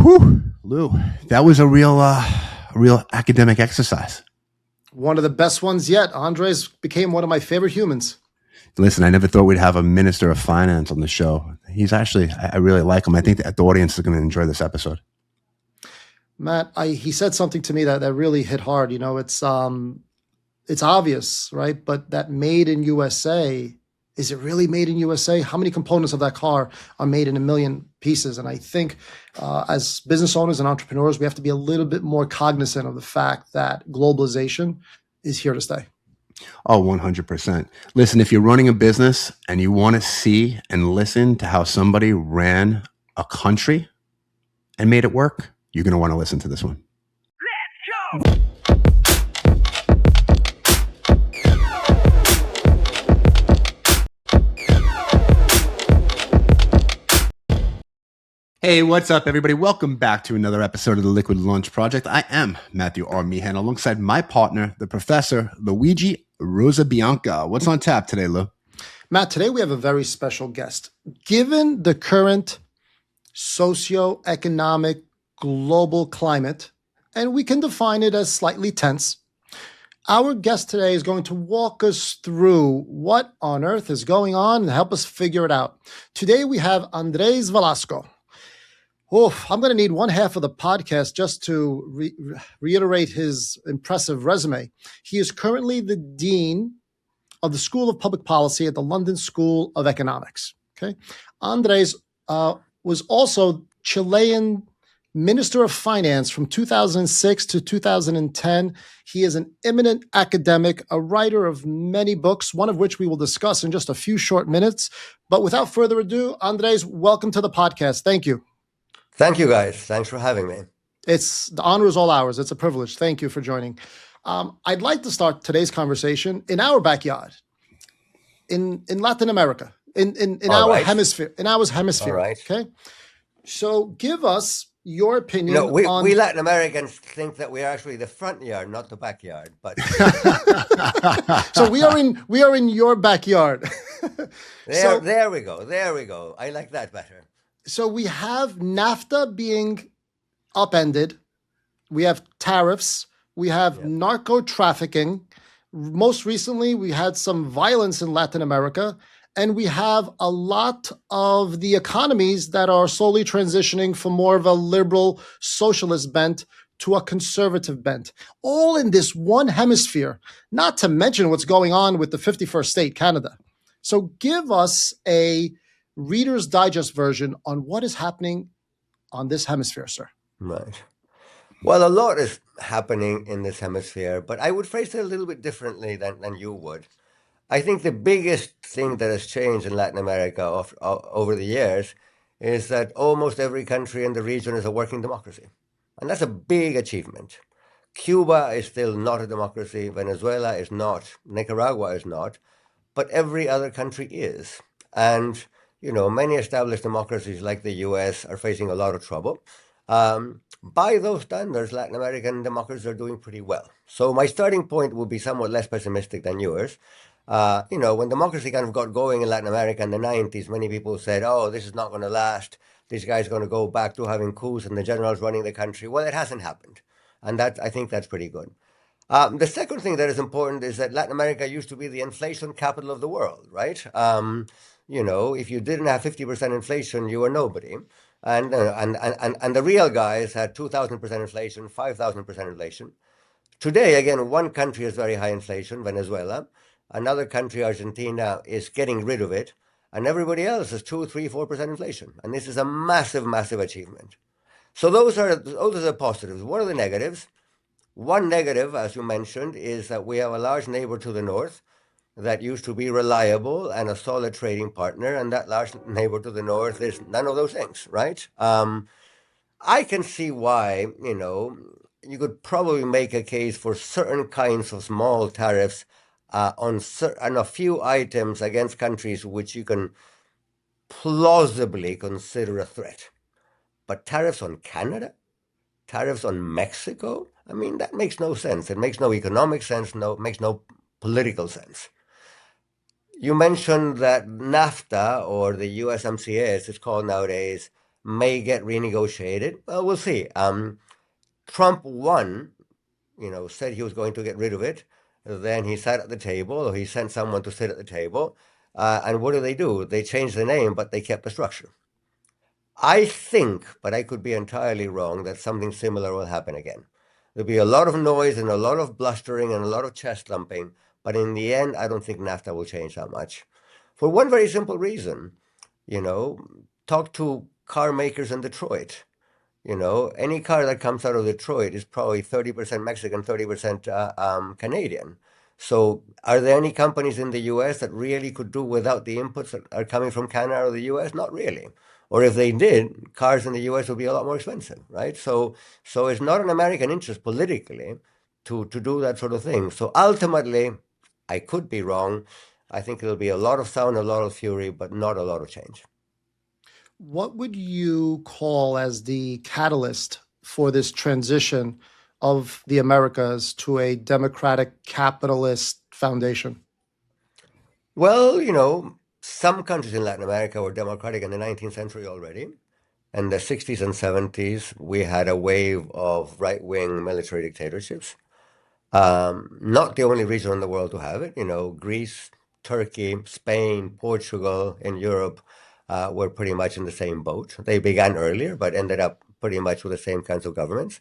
Whew, Lou, that was a real academic exercise. One of the best ones yet. Andres became one of my favorite humans. Listen, I never thought we'd have a Minister of Finance on the show. He's actually, I really like him. I think that the audience is going to enjoy this episode. Matt, he said something to me that really hit hard. You know, it's obvious, right? But that made in USA, is it really made in USA? How many components of that car are made in a million pieces? And I think as business owners and entrepreneurs, we have to be a little bit more cognizant of the fact that globalization is here to stay. Oh, 100%. Listen, if you're running a business and you want to see and listen to how somebody ran a country and made it work, you're going to want to listen to this one. Let's go! Hey, what's up, everybody? Welcome back to another episode of the Liquid Launch Project. I am Matthew R. Meehan, alongside my partner, the professor, Luigi Rosabianca. What's on tap today, Lou? Matt, today we have a very special guest. Given the current socio-economic global climate, and we can define it as slightly tense, our guest today is going to walk us through what on earth is going on and help us figure it out. Today we have Andrés Velasco. I'm going to need one half of the podcast just to reiterate his impressive resume. He is currently the Dean of the School of Public Policy at the London School of Economics. Okay, Andrés was also Chilean Minister of Finance from 2006 to 2010. He is an eminent academic, a writer of many books, one of which we will discuss in just a few short minutes. But without further ado, Andrés, welcome to the podcast. Thank you. Thank you, guys. Thanks for having me. The honor is all ours. It's a privilege. Thank you for joining. I'd like to start today's conversation in our backyard, in Latin America, in our hemisphere, in our hemisphere. All right. Okay. So give us your opinion. No, we Latin Americans think that we are actually the front yard, not the backyard. But so we are in your backyard. There we go. I like that better. So we have NAFTA being upended. We have tariffs. We have narco trafficking. Most recently, we had some violence in Latin America. And we have a lot of the economies that are slowly transitioning from more of a liberal socialist bent to a conservative bent, all in this one hemisphere, not to mention what's going on with the 51st state, Canada. So give us a Reader's Digest version on what is happening on this hemisphere, sir. Right. Well, a lot is happening in this hemisphere, but I would phrase it a little bit differently than you would. I think the biggest thing that has changed in Latin America over the years is that almost every country in the region is a working democracy. And that's a big achievement. Cuba is still not a democracy. Venezuela is not. Nicaragua is not. But every other country is. And many established democracies like the US are facing a lot of trouble. By those standards, Latin American democracies are doing pretty well. So my starting point will be somewhat less pessimistic than yours. When democracy kind of got going in Latin America in the 90s, many people said, oh, this is not going to last. This guy's going to go back to having coups and the generals running the country. Well, it hasn't happened. And I think that's pretty good. The second thing that is important is that Latin America used to be the inflation capital of the world, right? If you didn't have 50% inflation, you were nobody. And the real guys had 2,000% inflation, 5,000% inflation. Today, again, one country has very high inflation, Venezuela. Another country, Argentina, is getting rid of it. And everybody else has 2, 3, 4% inflation. And this is a massive, massive achievement. So those are the positives. What are the negatives? One negative, as you mentioned, is that we have a large neighbor to the north that used to be reliable and a solid trading partner, and that large neighbor to the north is none of those things, right? I can see why, you could probably make a case for certain kinds of small tariffs on a few items against countries which you can plausibly consider a threat. But tariffs on Canada? Tariffs on Mexico? I mean, that makes no sense. It makes no economic sense, makes no political sense. You mentioned that NAFTA, or the USMCA as it's called nowadays, may get renegotiated. Well, we'll see. Trump won, said he was going to get rid of it. Then he sat at the table, or he sent someone to sit at the table. And what do? They changed the name, but they kept the structure. I think, but I could be entirely wrong, that something similar will happen again. There'll be a lot of noise and a lot of blustering and a lot of chest thumping, but in the end, I don't think NAFTA will change that much. For one very simple reason, you know, talk to car makers in Detroit. Any car that comes out of Detroit is probably 30% Mexican, 30% Canadian. So, are there any companies in the US that really could do without the inputs that are coming from Canada or the US? Not really. Or if they did, cars in the US would be a lot more expensive, right? So it's not an American interest politically to do that sort of thing. So ultimately, I could be wrong. I think there'll be a lot of sound, a lot of fury, but not a lot of change. What would you call as the catalyst for this transition of the Americas to a democratic capitalist foundation? Well, some countries in Latin America were democratic in the 19th century already. In the 60s and 70s, we had a wave of right-wing military dictatorships. Not the only region in the world to have it. Greece, Turkey, Spain, Portugal in Europe were pretty much in the same boat. They began earlier, but ended up pretty much with the same kinds of governments.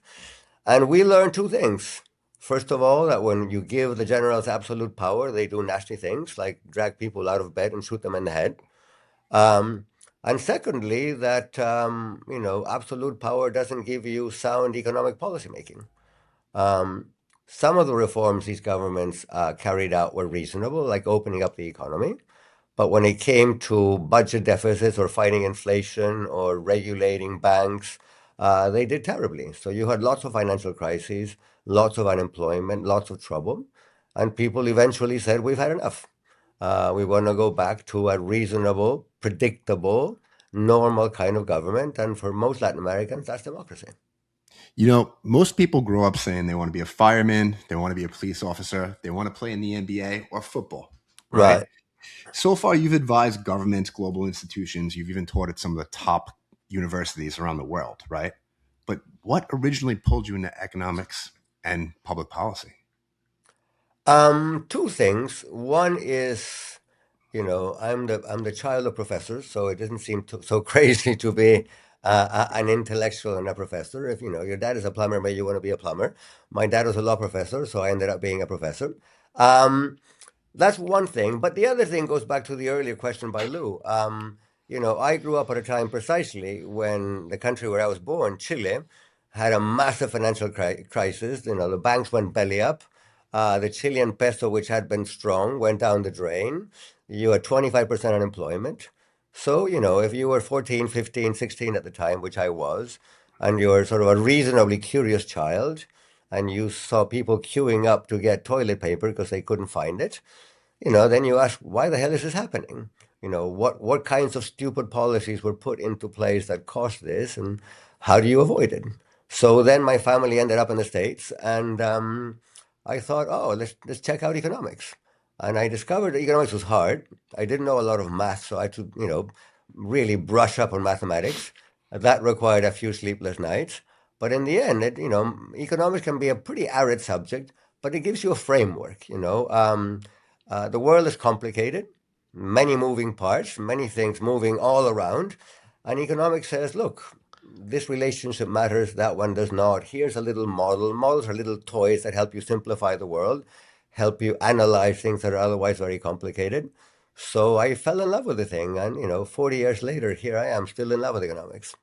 And we learned two things. First of all, that when you give the generals absolute power, they do nasty things like drag people out of bed and shoot them in the head. Um, and secondly, that absolute power doesn't give you sound economic policymaking. Um, some of the reforms these governments carried out were reasonable, like opening up the economy. But when it came to budget deficits or fighting inflation or regulating banks, they did terribly. So you had lots of financial crises, lots of unemployment, lots of trouble. And people eventually said, we've had enough. We want to go back to a reasonable, predictable, normal kind of government. And for most Latin Americans, that's democracy. Most people grow up saying they want to be a fireman, they want to be a police officer, they want to play in the NBA or football, right? Right. So far, you've advised governments, global institutions, you've even taught at some of the top universities around the world, right? But what originally pulled you into economics and public policy? Two things. One is, I'm the child of professors, so it doesn't seem so crazy to be an intellectual and a professor. If your dad is a plumber, maybe you want to be a plumber. My dad was a law professor, so I ended up being a professor. Um, that's one thing. But the other thing goes back to the earlier question by Lou. I grew up at a time precisely when the country where I was born, Chile, had a massive financial crisis. The banks went belly up. The Chilean peso, which had been strong, went down the drain. You had 25% unemployment. So, if you were 14, 15, 16 at the time, which I was, and you're sort of a reasonably curious child, and you saw people queuing up to get toilet paper because they couldn't find it, then you ask, why the hell is this happening? What kinds of stupid policies were put into place that caused this, and how do you avoid it? So then my family ended up in the States, and I thought, oh, let's check out economics. And I discovered that economics was hard. I didn't know a lot of math, so I had to, really brush up on mathematics. That required a few sleepless nights. But in the end, economics can be a pretty arid subject, but it gives you a framework. The world is complicated, many moving parts, many things moving all around. And economics says, look, this relationship matters, that one does not. Here's a little model. Models are little toys that help you simplify the world, help you analyze things that are otherwise very complicated. So I fell in love with the thing. And, 40 years later, here I am still in love with economics.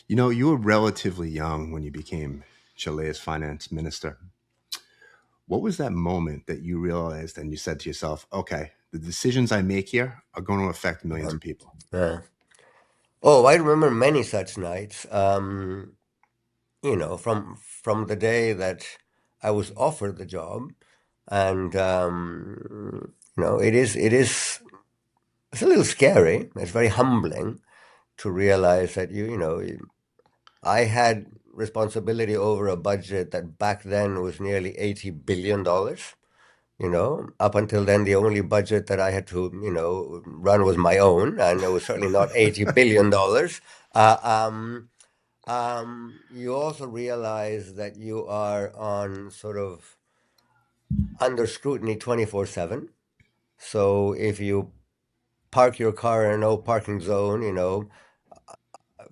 You were relatively young when you became Chile's finance minister. What was that moment that you realized and you said to yourself, okay, the decisions I make here are going to affect millions of people? Oh, I remember many such nights. From the day that I was offered the job, and it's a little scary. It's very humbling to realize that I had responsibility over a budget that back then was nearly $80 billion. Up until then, the only budget that I had to, run was my own, and it was certainly not $80 billion. Uh, you also realize that you are on sort of under scrutiny 24/7. So if you park your car in a no parking zone,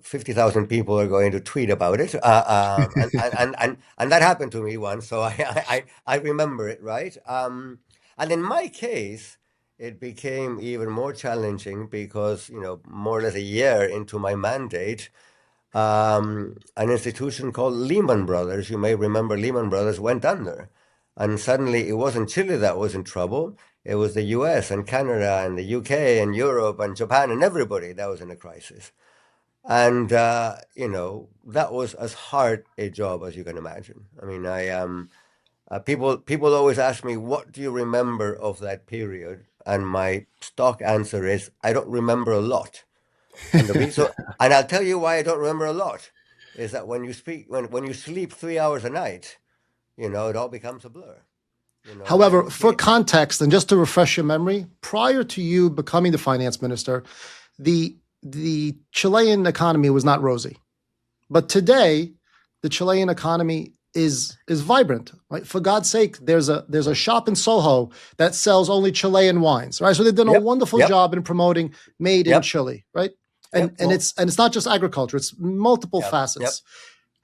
50,000 people are going to tweet about it. And that happened to me once. So I remember it, right? And in my case, it became even more challenging because, more or less a year into my mandate, an institution called Lehman Brothers, you may remember Lehman Brothers, went under. And suddenly it wasn't Chile that was in trouble. It was the US and Canada and the UK and Europe and Japan and everybody that was in a crisis. And, that was as hard a job as you can imagine. I mean, people always ask me, what do you remember of that period? And my stock answer is, I don't remember a lot. And and I'll tell you why I don't remember a lot, is that when you sleep 3 hours a night, it all becomes a blur. However, And for context, and just to refresh your memory, prior to you becoming the finance minister, the Chilean economy was not rosy. But today, the Chilean economy is vibrant. Right? For God's sake, there's a shop in Soho that sells only Chilean wines. Right, so they've done a yep, wonderful yep, job in promoting made in yep, Chile. Right, yep, and well, it's not just agriculture; it's multiple yep, yep, facets.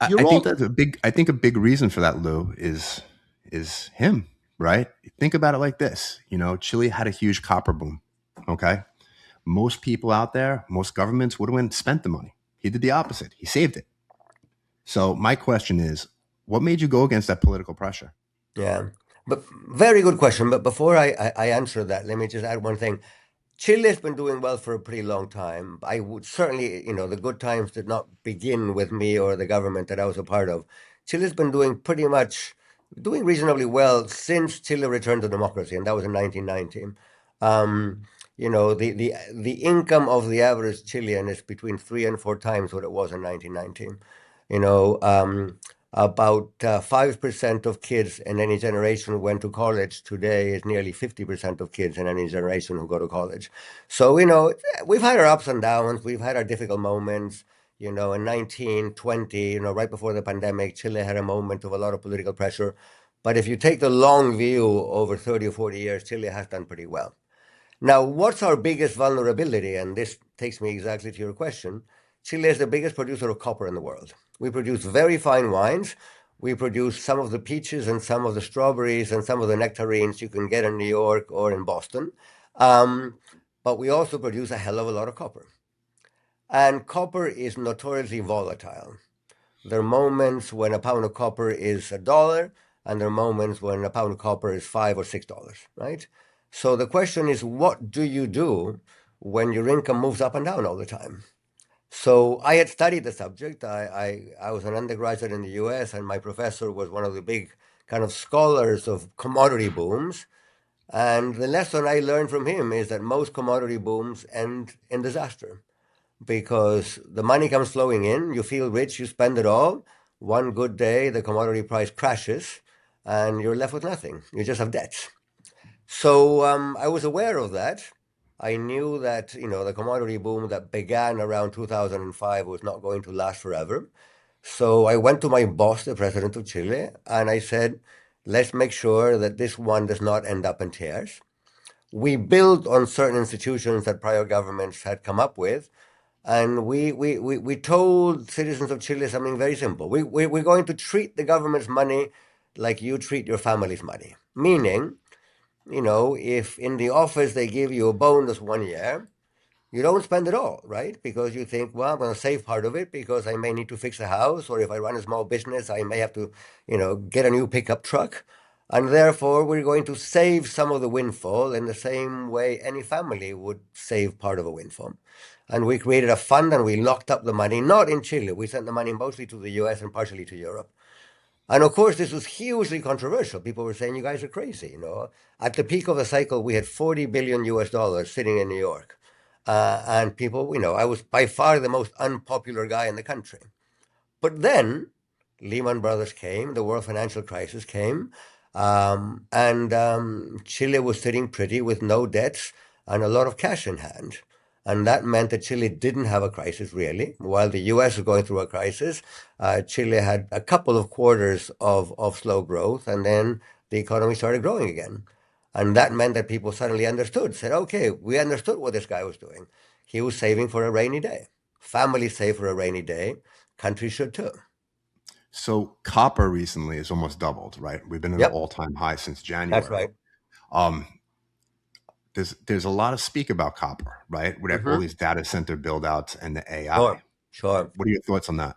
I You're think all that's I think a big reason for that, Lou, is him, right? Think about it like this. Chile had a huge copper boom. Okay. Most people out there, most governments would have went and spent the money. He did the opposite. He saved it. So my question is, what made you go against that political pressure? yeah. But very good question. But before I answer that, let me just add one thing. Chile's been doing well for a pretty long time. I would certainly, the good times did not begin with me or the government that I was a part of. Chile's been doing reasonably well since Chile returned to democracy, and that was in 1990. The income of the average Chilean is between 3 and 4 times what it was in 1990. You know, about 5% of kids in any generation went to college. Today is nearly 50% of kids in any generation who go to college. So, we've had our ups and downs. We've had our difficult moments. In 1920, right before the pandemic, Chile had a moment of a lot of political pressure. But if you take the long view over 30 or 40 years, Chile has done pretty well. Now, what's our biggest vulnerability? And this takes me exactly to your question. Chile is the biggest producer of copper in the world. We produce very fine wines. We produce some of the peaches and some of the strawberries and some of the nectarines you can get in New York or in Boston. But we also produce a hell of a lot of copper. And copper is notoriously volatile. There are moments when a pound of copper is $1, and there are moments when a pound of copper is $5 or $6, right? So the question is, what do you do when your income moves up and down all the time? So I had studied the subject. I was an undergraduate in the US, and my professor was one of the big kind of scholars of commodity booms. And the lesson I learned from him is that most commodity booms end in disaster because the money comes flowing in, you feel rich, you spend it all. One good day, the commodity price crashes, and you're left with nothing. You just have debts. So I was aware of that. I knew that the commodity boom that began around 2005 was not going to last forever. So I went to my boss, the president of Chile, and I said, let's make sure that this one does not end up in tears. We built on certain institutions that prior governments had come up with, and we told citizens of Chile something very simple. We're going to treat the government's money like you treat your family's money. Meaning, if in the office they give you a bonus 1 year, you don't spend it all, right? Because you think, well, I'm going to save part of it because I may need to fix a house, or if I run a small business, I may have to, get a new pickup truck. And therefore, we're going to save some of the windfall in the same way any family would save part of a windfall. And we created a fund and we locked up the money, not in Chile. We sent the money mostly to the US and partially to Europe. And of course, this was hugely controversial. People were saying, you guys are crazy. At the peak of the cycle, we had 40 billion US dollars sitting in New York. And people, I was by far the most unpopular guy in the country. But then Lehman Brothers came, the world financial crisis came, and Chile was sitting pretty with no debts and a lot of cash in hand. And that meant that Chile didn't have a crisis, really. While the US was going through a crisis, Chile had a couple of quarters of slow growth, and then the economy started growing again. And that meant that people suddenly understood, said, okay, we understood what this guy was doing. He was saving for a rainy day. Families save for a rainy day. Countries should too. So copper recently has almost doubled, right? We've been at an Yep, all-time high since that's January. right. Um, there's a lot of speak about copper, right? With all Mm-hmm. these data center build outs and the AI. Sure, sure. What are your thoughts on that?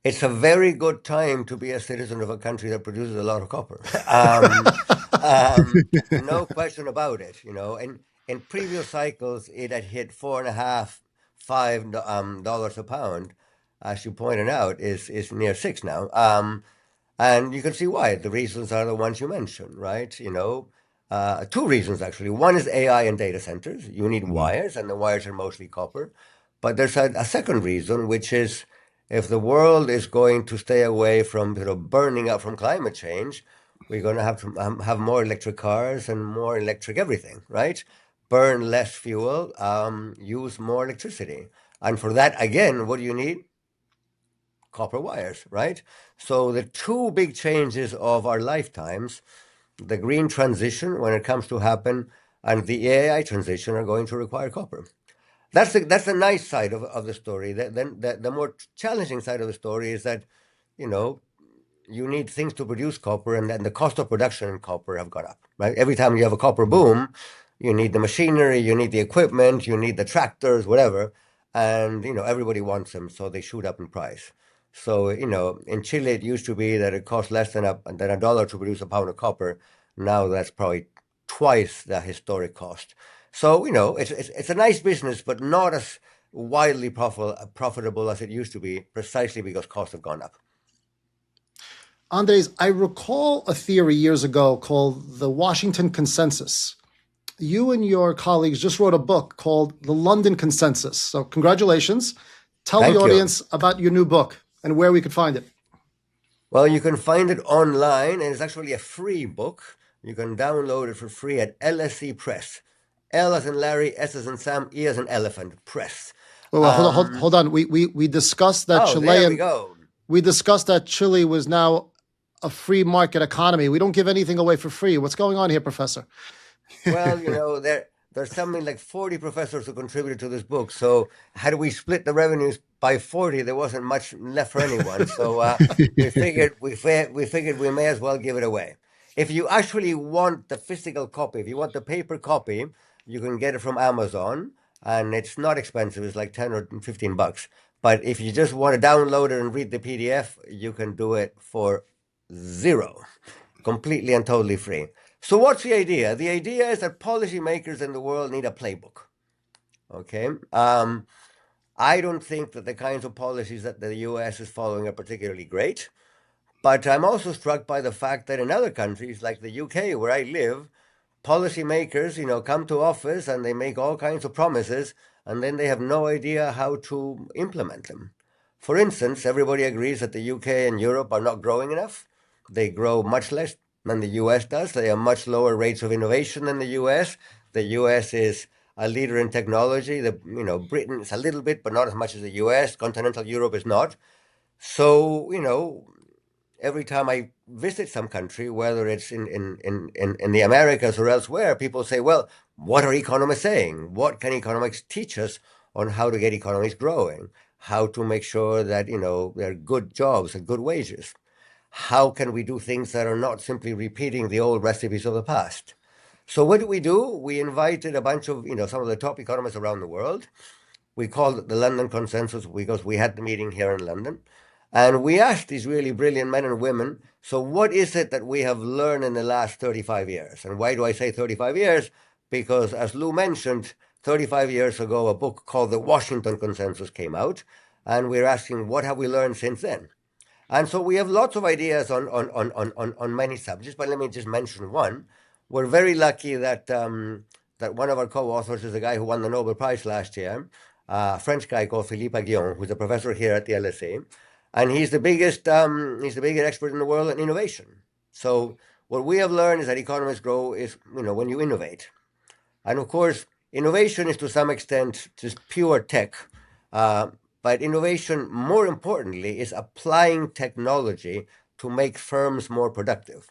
It's a very good time to be a citizen of a country that produces a lot of copper. No question about it. And in previous cycles, it had hit 4.5, $5 a pound. As you pointed out, is near six now. And you can see why. The reasons are the ones you mentioned, right? Two reasons actually. One is AI and data centers. You need Mhm. wires, and the wires are mostly copper. But there's a second reason, which is if the world is going to stay away from burning up from climate change, we're going to have more electric cars and more electric everything, right? Burn less fuel, use more electricity. And for that, again, what do you need? Copper wires, right? So the two big changes of our lifetimes, the green transition when it comes to happen, and the AI transition are going to require copper. That's the nice side of the story. Then the more challenging side of the story is that, you know, you need things to produce copper, and then the cost of production in copper have gone up, right? Every time you have a copper boom, you need the machinery, you need the equipment, you need the tractors, whatever, and everybody wants them, so they shoot up in price. So in Chile, it used to be that it cost less than a dollar to produce a pound of copper. Now that's probably twice the historic cost. So it's a nice business, but not as widely profitable as it used to be, precisely because costs have gone up. Andres, I recall a theory years ago called the Washington Consensus. You and your colleagues just wrote a book called The London Consensus. So, congratulations. Tell the Thank you. audience about your new book and where we could find it. Well, you can find it online, and it's actually a free book. You can download it for free at LSE Press. L as in Larry, S as in Sam, E as in Elephant Press. Well, hold on. We discussed that Oh, there we go. We discussed that Chile was now a free market economy. We don't give anything away for free. What's going on here, Professor? Well, there's something like 40 professors who contributed to this book. So had we split the revenues by 40, there wasn't much left for anyone. So we figured we may as well give it away. If you actually want the physical copy, if you want the paper copy, you can get it from Amazon, and it's not expensive. It's like 10 or 15 bucks. But if you just want to download it and read the PDF, you can do it for zero, completely and totally free. So what's the idea? The idea is that policymakers in the world need a playbook. Okay. I don't think that the kinds of policies that the US is following are particularly great, but I'm also struck by the fact that in other countries like the UK, where I live, policymakers, come to office and they make all kinds of promises, and then they have no idea how to implement them. For instance, everybody agrees that the UK and Europe are not growing enough. They grow much less than the US does. They have much lower rates of innovation than the US. The US is a leader in technology. Britain is a little bit, but not as much as the US. Continental Europe is not. So, every time I visit some country, whether it's in the Americas or elsewhere, people say, well, what are economists saying? What can economics teach us on how to get economies growing? How to make sure that, there are good jobs and good wages? How can we do things that are not simply repeating the old recipes of the past? So what do? We invited a bunch of, some of the top economists around the world. We called it the London Consensus because we had the meeting here in London. And we asked these really brilliant men and women, so what is it that we have learned in the last 35 years? And why do I say 35 years? Because as Lou mentioned, 35 years ago, a book called The Washington Consensus came out. And we're asking, what have we learned since then? And so we have lots of ideas on many subjects, but let me just mention one. We're very lucky that one of our co-authors is a guy who won the Nobel Prize last year, a French guy called Philippe Aghion, who's a professor here at the LSE, and he's the biggest expert in the world in innovation. So what we have learned is that economies grow is when you innovate, and of course innovation is to some extent just pure tech. But innovation, more importantly, is applying technology to make firms more productive.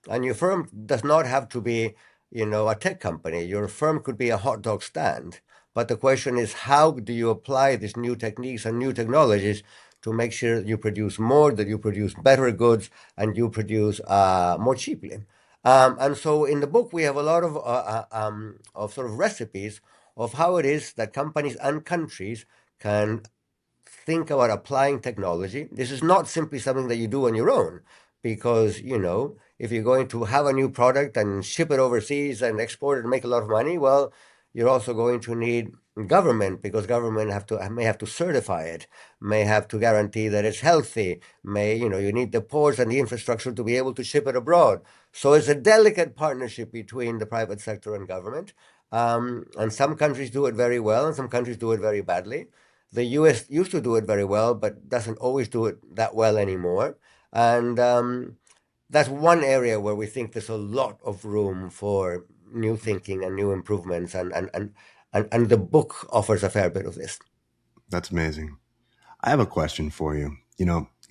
And your firm does not have to be, a tech company. Your firm could be a hot dog stand. But the question is, how do you apply these new techniques and new technologies to make sure you produce more, that you produce better goods, and you produce more cheaply? And so in the book, we have a lot of sort of recipes of how it is that companies and countries can think about applying technology. This is not simply something that you do on your own, because, if you're going to have a new product and ship it overseas and export it and make a lot of money, well, you're also going to need government, because government may have to certify it, may have to guarantee that it's healthy, you need the ports and the infrastructure to be able to ship it abroad. So it's a delicate partnership between the private sector and government. And some countries do it very well, and some countries do it very badly. The US used to do it very well, but doesn't always do it that well anymore. And that's one area where we think there's a lot of room for new thinking and new improvements. And the book offers a fair bit of this. That's amazing. I have a question for you.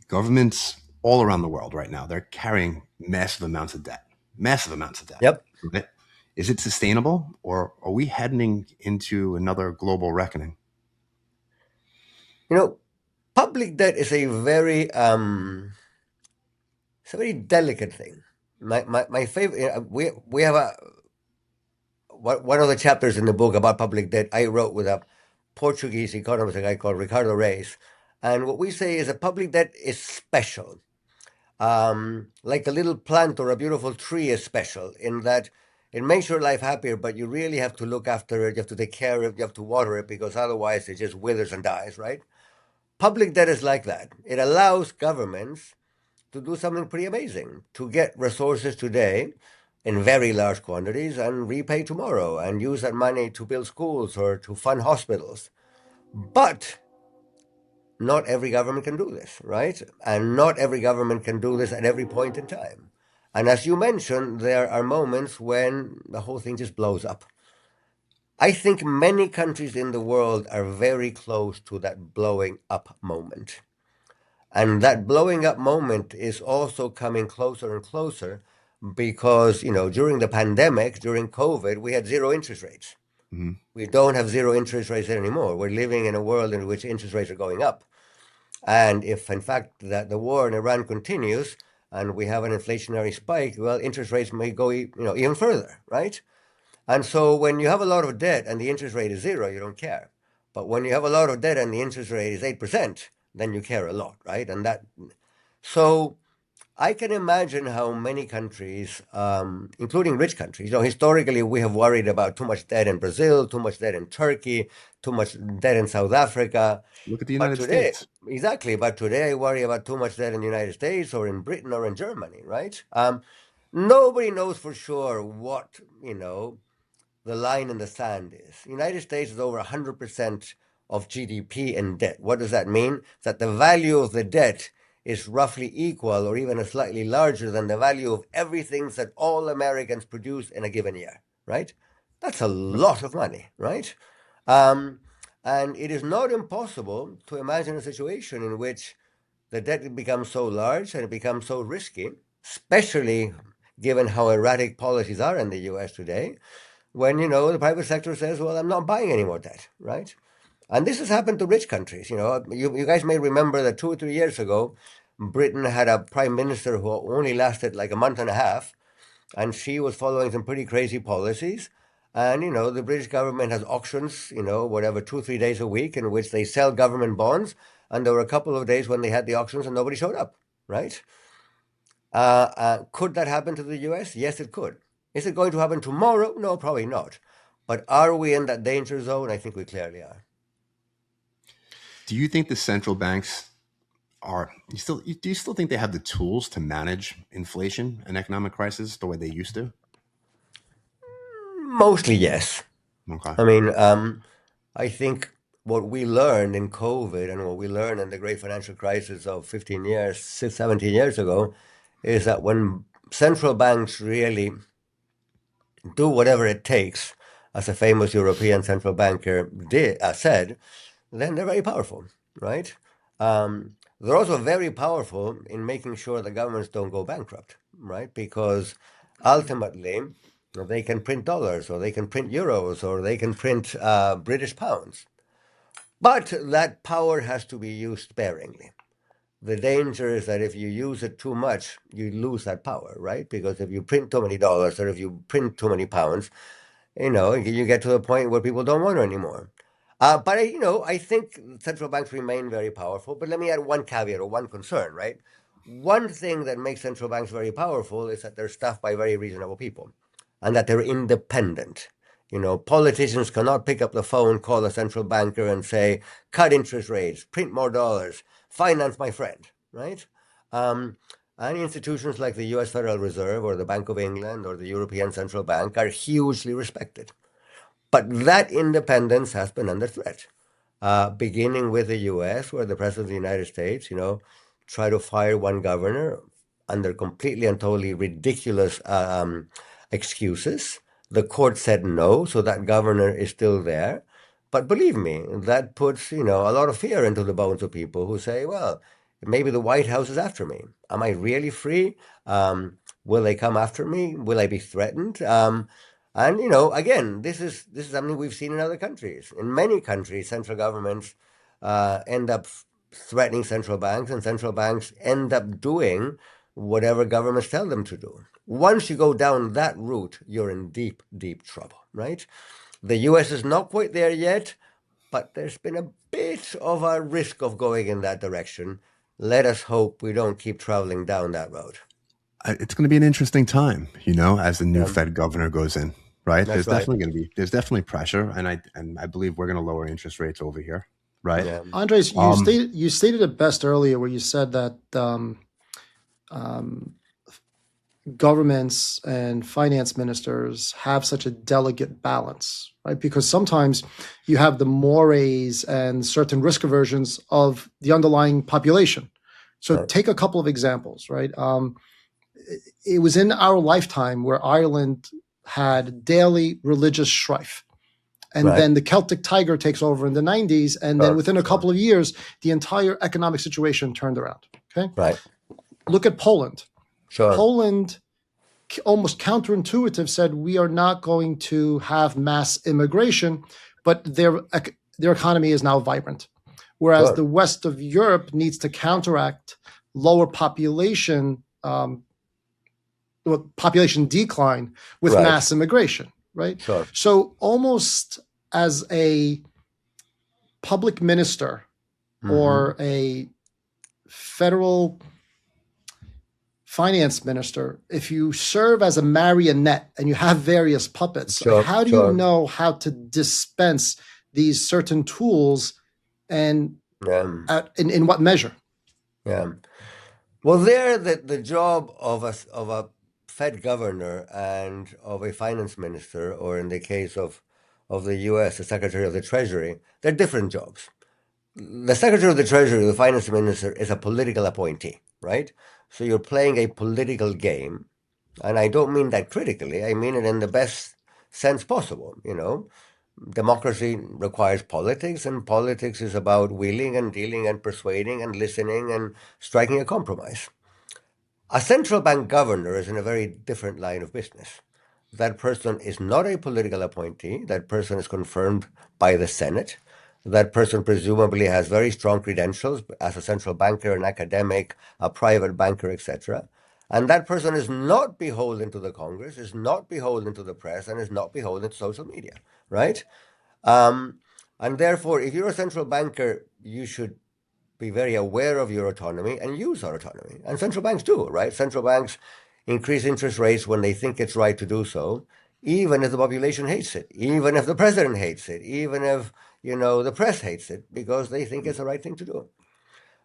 Governments all around the world right now, they're carrying massive amounts of debt, massive amounts of debt. Yep. Right? Is it sustainable, or are we heading into another global reckoning? Public debt is a very it's a very delicate thing. My favorite, we have one of the chapters in the book about public debt I wrote with a Portuguese economist, a guy called Ricardo Reis. And what we say is that public debt is special. Like a little plant or a beautiful tree is special in that it makes your life happier, but you really have to look after it, you have to take care of it, you have to water it, because otherwise it just withers and dies, right? Public debt is like that. It allows governments to do something pretty amazing, to get resources today in very large quantities and repay tomorrow and use that money to build schools or to fund hospitals. But not every government can do this, right? And not every government can do this at every point in time. And as you mentioned, there are moments when the whole thing just blows up. I think many countries in the world are very close to that blowing up moment. And that blowing up moment is also coming closer and closer because, during the pandemic, during COVID, we had zero interest rates. Mm-hmm. We don't have zero interest rates anymore. We're living in a world in which interest rates are going up. And if, in fact, the war in Iran continues and we have an inflationary spike, well, interest rates may go even further, right? And so when you have a lot of debt and the interest rate is zero, you don't care. But when you have a lot of debt and the interest rate is 8%, then you care a lot, right? So I can imagine how many countries, including rich countries, historically we have worried about too much debt in Brazil, too much debt in Turkey, too much debt in South Africa. Look at the But United today, States. exactly, but today I worry about too much debt in the United States or in Britain or in Germany, right? Nobody knows for sure what, the line in the sand is. The United States is over 100% of GDP in debt. What does that mean? That the value of the debt is roughly equal or even slightly larger than the value of everything that all Americans produce in a given year, right? That's a lot of money, right? And it is not impossible to imagine a situation in which the debt becomes so large and it becomes so risky, especially given how erratic policies are in the US today, when, the private sector says, well, I'm not buying any more debt, right? And this has happened to rich countries. You guys may remember that 2 or 3 years ago, Britain had a prime minister who only lasted like a month and a half, and she was following some pretty crazy policies. And, the British government has auctions, whatever, 2 or 3 days a week in which they sell government bonds. And there were a couple of days when they had the auctions and nobody showed up, right? Could that happen to the US? Yes, it could. Is it going to happen tomorrow? No, probably not. But are we in that danger zone? I think we clearly are. Do you think the central banks do you still think they have the tools to manage inflation and economic crisis the way they used to? Mostly, yes. Okay. I mean, I think what we learned in COVID and what we learned in the great financial crisis of 15 years, 17 years ago, is that when central banks really do whatever it takes as a famous European central banker said, then they're very powerful, right? They're also very powerful in making sure the governments don't go bankrupt, right? Because ultimately, they can print dollars, or they can print euros, or they can print British pounds. But that power has to be used sparingly. The danger is that if you use it too much, you lose that power, right? Because if you print too many dollars, or if you print too many pounds, you get to the point where people don't want it anymore. But I think central banks remain very powerful. But let me add one caveat or one concern, right? One thing that makes central banks very powerful is that they're staffed by very reasonable people, and that they're independent. Politicians cannot pick up the phone, call a central banker, and say, "Cut interest rates, print more dollars, finance my friend," right? And institutions like the US Federal Reserve or the Bank of England or the European Central Bank are hugely respected. But that independence has been under threat, beginning with the US, where the President of the United States, tried to fire one governor under completely and totally ridiculous excuses. The court said no, so that governor is still there. But believe me, that puts, a lot of fear into the bones of people who say, well, maybe the White House is after me. Am I really free? Will they come after me? Will I be threatened? And again, this is something we've seen in other countries. In many countries, central governments end up threatening central banks, and central banks end up doing whatever governments tell them to do. Once you go down that route, you're in deep, deep trouble, right? The US is not quite there yet, but there's been a bit of a risk of going in that direction. Let us hope we don't keep traveling down that road. It's going to be an interesting time, as the new Fed governor goes in, right? That's There's definitely pressure, and I believe we're going to lower interest rates over here, right? Yeah. Andres, you stated it best earlier, where you said that governments and finance ministers have such a delicate balance, right? Because sometimes you have the mores and certain risk aversions of the underlying population. So take a couple of examples, right? It was in our lifetime where Ireland had daily religious strife. And then the Celtic Tiger takes over in the 90s. And then within a couple of years, the entire economic situation turned around. Okay. Right. Look at Poland. Sure. Poland, almost counterintuitive, said we are not going to have mass immigration, but their economy is now vibrant. Whereas the west of Europe needs to counteract lower population decline with mass immigration, right? Sure. So almost as a public minister or a federal finance minister, if you serve as a marionette and you have various puppets, how do you know how to dispense these certain tools, and in what measure? Yeah. Well, the job of a Fed governor and of a finance minister, or in the case of the U.S., the Secretary of the Treasury, they're different jobs. The Secretary of the Treasury, the finance minister, is a political appointee, right? So you're playing a political game, and I don't mean that critically. I mean it in the best sense possible. Democracy requires politics, and politics is about wheeling and dealing and persuading and listening and striking a compromise. A central bank governor is in a very different line of business. That person is not a political appointee. That person is confirmed by the Senate. That person presumably has very strong credentials as a central banker, an academic, a private banker, etc. And that person is not beholden to the Congress, is not beholden to the press, and is not beholden to social media, right? And therefore, if you're a central banker, you should be very aware of your autonomy and use our autonomy. And central banks do, right? Central banks increase interest rates when they think it's right to do so, even if the population hates it, even if the president hates it, even if, the press hates it, because they think it's the right thing to do.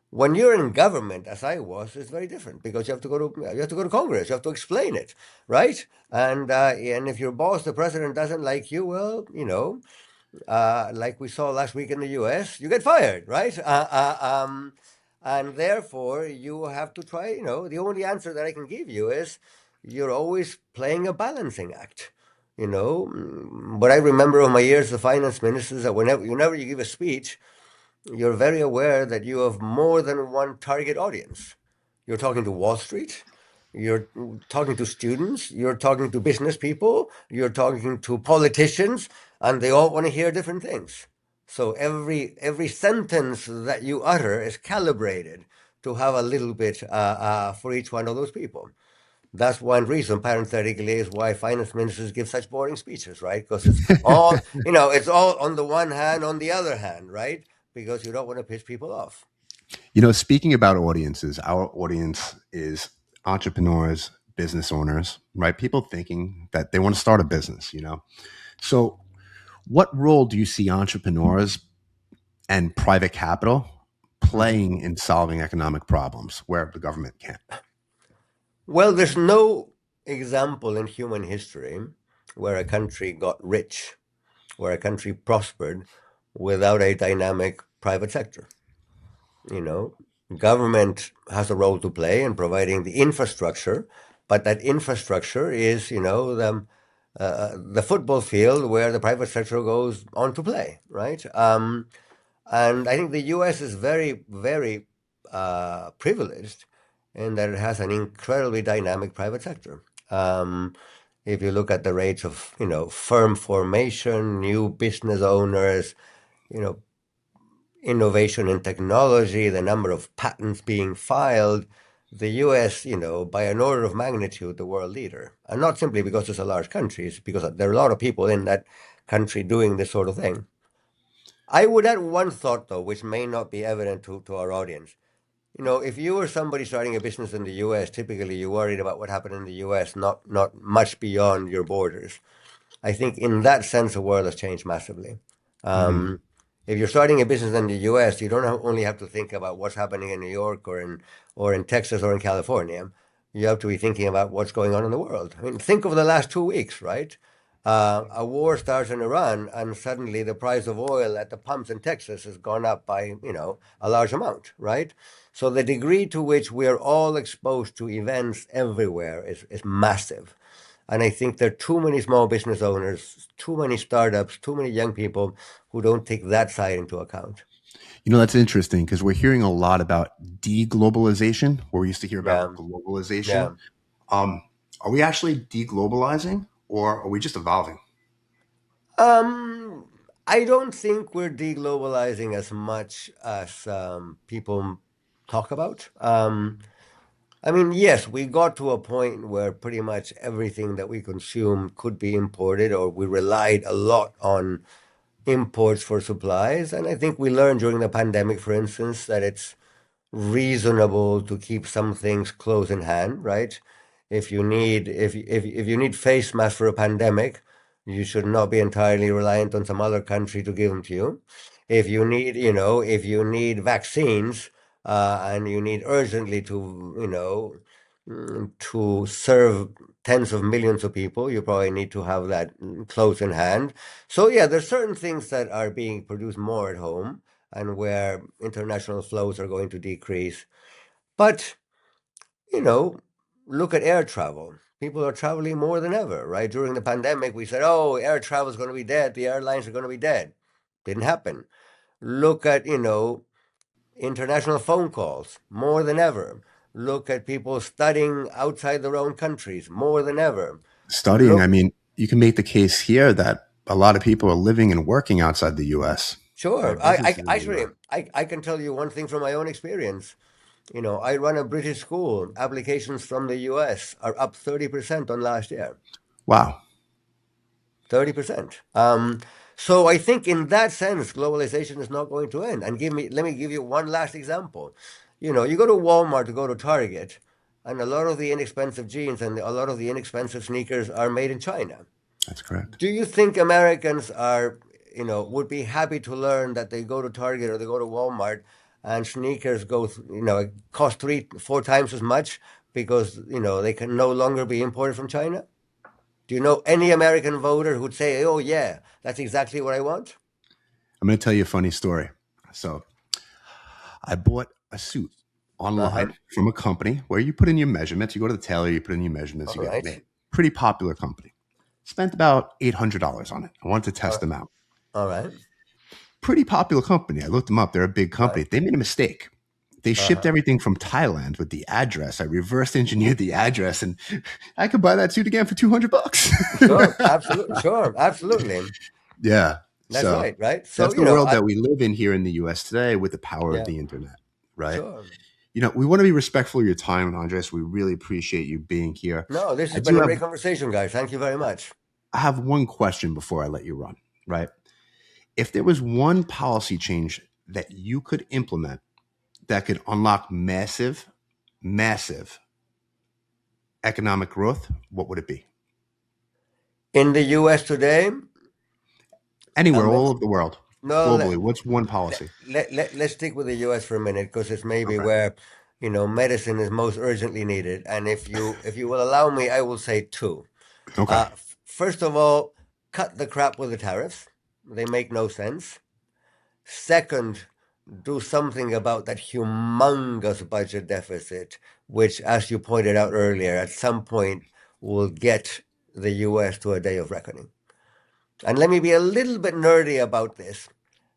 When you're in government, as I was, it's very different, because you have to go to Congress, you have to explain it, right? And if your boss, the president, doesn't like you, well, like we saw last week in the U.S., you get fired, right? And therefore, you have to try, the only answer that I can give you is you're always playing a balancing act. What I remember of my years as finance minister is that whenever you give a speech, you're very aware that you have more than one target audience. You're talking to Wall Street, you're talking to students, you're talking to business people, you're talking to politicians, and they all want to hear different things. So every sentence that you utter is calibrated to have a little bit for each one of those people. That's one reason, parenthetically, is why finance ministers give such boring speeches, right? Because it's all, it's all on the one hand, on the other hand, right? Because you don't want to piss people off. Speaking about audiences, our audience is entrepreneurs, business owners, right? People thinking that they want to start a business. So, what role do you see entrepreneurs and private capital playing in solving economic problems where the government can't? Well, there's no example in human history where a country got rich, where a country prospered without a dynamic private sector. You know, government has a role to play in providing the infrastructure, but that infrastructure is, the football field where the private sector goes on to play, right? And I think the U.S. is very, very privileged in that it has an incredibly dynamic private sector. If you look at the rates of, firm formation, new business owners, you know, innovation in technology, the number of patents being filed, the US, by an order of magnitude, the world leader. And not simply because it's a large country, it's because there are a lot of people in that country doing this sort of thing. I would add one thought, though, which may not be evident to our audience. If you were somebody starting a business in the US, typically you're worried about what happened in the US, not much beyond your borders. I think in that sense, the world has changed massively. Mm-hmm. If you're starting a business in the U.S., you don't only have to think about what's happening in New York or in Texas or in California. You have to be thinking about what's going on in the world. I mean, think of the last 2 weeks, right? A war starts in Iran, and suddenly the price of oil at the pumps in Texas has gone up by, a large amount, right? So the degree to which we're all exposed to events everywhere is massive. And I think there are too many small business owners, too many startups, too many young people who don't take that side into account. That's interesting because we're hearing a lot about de-globalization, where we used to hear about Yeah, globalization. yeah. Um, are we actually de-globalizing or are we just evolving? Um, I don't think we're deglobalizing as much as people talk about. I mean, yes, we got to a point where pretty much everything that we consume could be imported, or we relied a lot on imports for supplies. And I think we learned during the pandemic, for instance, that it's reasonable to keep some things close in hand, right? If you need face masks for a pandemic, you should not be entirely reliant on some other country to give them to you. If you need vaccines, and you need urgently to serve tens of millions of people, you probably need to have that close in hand. So yeah, there's certain things that are being produced more at home and where international flows are going to decrease. But, you know, look at air travel. People are traveling more than ever, right? During the pandemic, we said, oh, air travel is going to be dead. The airlines are going to be dead. Didn't happen. Look at, international phone calls more than ever. Look at people studying outside their own countries more than ever. Studying, I Look, mean, you can make the case here that a lot of people are living and working outside the US. They sure. have I businesses in the actually US. I can tell you one thing from my own experience. I run a British school. Applications from the US are up 30% on last year. Wow. 30%. So I think in that sense, globalization is not going to end. And let me give you one last example. You go to Walmart to go to Target, and a lot of the inexpensive jeans and a lot of the inexpensive sneakers are made in China. That's correct. Do you think Americans would be happy to learn that they go to Target or they go to Walmart and sneakers cost 3, 4 times as much because, they can no longer be imported from China? Do you know any American voter who'd say, oh, yeah, that's exactly what I want? I'm going to tell you a funny story. So, I bought a suit Uh-huh. online from a company where you put in your measurements. You go to the tailor, you put in your measurements, All you get it right. made. Pretty popular company. Spent about $800 on it. I wanted to test them out. All right. Pretty popular company. I looked them up. They're a big company. Right. They made a mistake. They shipped everything from Thailand with the address. I reverse engineered the address, and I could buy that suit again for $200. Sure, absolutely. Sure, absolutely. Yeah. That's right, right? So, that's the world that we live in here in the US today with the power of the internet, right? Sure. We want to be respectful of your time, Andres. We really appreciate you being here. No, this has been a great conversation, guys. Thank you very much. I have one question before I let you run, right? If there was one policy change that you could implement that could unlock massive, massive economic growth, what would it be? In the US today? Anywhere, all over the world. No, globally, what's one policy? Let's stick with the US for a minute, because it's maybe where medicine is most urgently needed. And if you will allow me, I will say two. Okay. First of all, cut the crap with the tariffs. They make no sense. Second, do something about that humongous budget deficit, which, as you pointed out earlier, at some point will get the US to a day of reckoning. And let me be a little bit nerdy about this.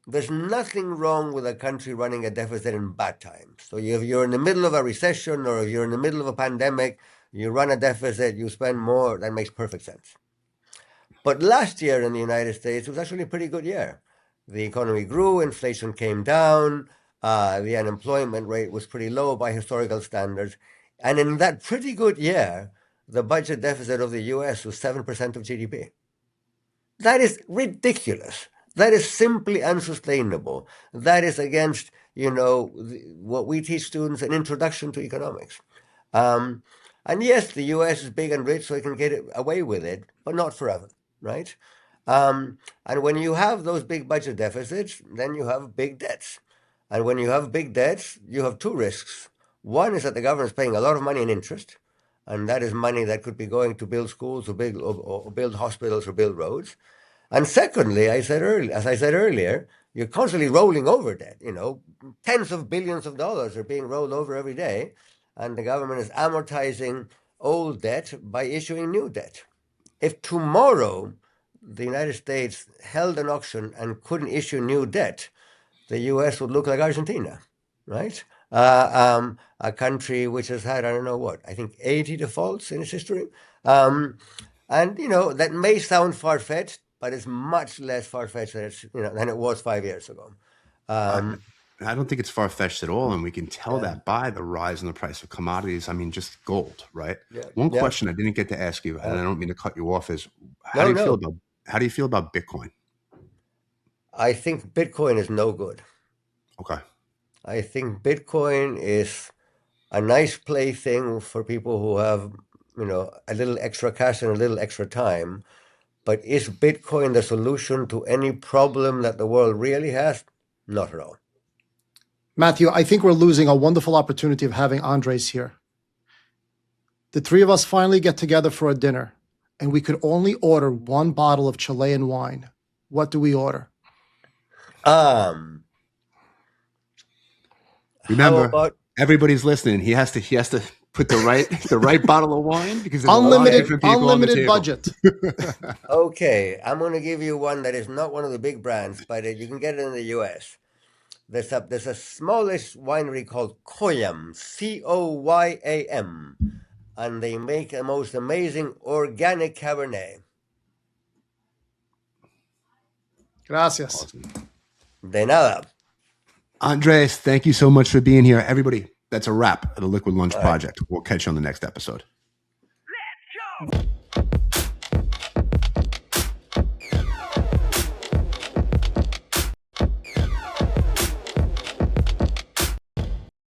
There's nothing wrong with a country running a deficit in bad times. So if you're in the middle of a recession, or if you're in the middle of a pandemic, you run a deficit, you spend more, that makes perfect sense. But last year in the United States, it was actually a pretty good year. The economy grew, inflation came down, the unemployment rate was pretty low by historical standards. And in that pretty good year, the budget deficit of the US was 7% of GDP. That is ridiculous. That is simply unsustainable. That is against, what we teach students, an introduction to economics. And yes, the US is big and rich, so it can get away with it, but not forever, right? And when you have those big budget deficits, then you have big debts. And when you have big debts, you have two risks. One is that the government is paying a lot of money in interest, and that is money that could be going to build schools or build hospitals or build roads. And secondly, as I said earlier, you're constantly rolling over debt. Tens of billions of dollars are being rolled over every day, and the government is amortizing old debt by issuing new debt. If tomorrow the United States held an auction and couldn't issue new debt, the US would look like Argentina, right? A country which has had, I think 80 defaults in its history. And, that may sound far-fetched, but it's much less far-fetched than it was 5 years ago. I don't think it's far-fetched at all, and we can tell that by the rise in the price of commodities. I mean, just gold, right? One question I didn't get to ask you, and I don't mean to cut you off, is how do you feel about Bitcoin? I think Bitcoin is no good. Okay. I think Bitcoin is a nice plaything for people who have, a little extra cash and a little extra time. But is Bitcoin the solution to any problem that the world really has? Not at all. Matthew, I think we're losing a wonderful opportunity of having Andres here. The three of us finally get together for a dinner, and we could only order one bottle of Chilean wine. What do we order? Remember, everybody's listening. He has to put the right bottle of wine, because there's unlimited budget. Okay, I'm going to give you one that is not one of the big brands, but you can get it in the US. There's a smallish winery called Coyam, Coyam, and they make the most amazing organic Cabernet. Gracias. Awesome. De nada. Andres, thank you so much for being here. Everybody, that's a wrap of the Liquid Lunch Project. We'll catch you on the next episode. Let's go!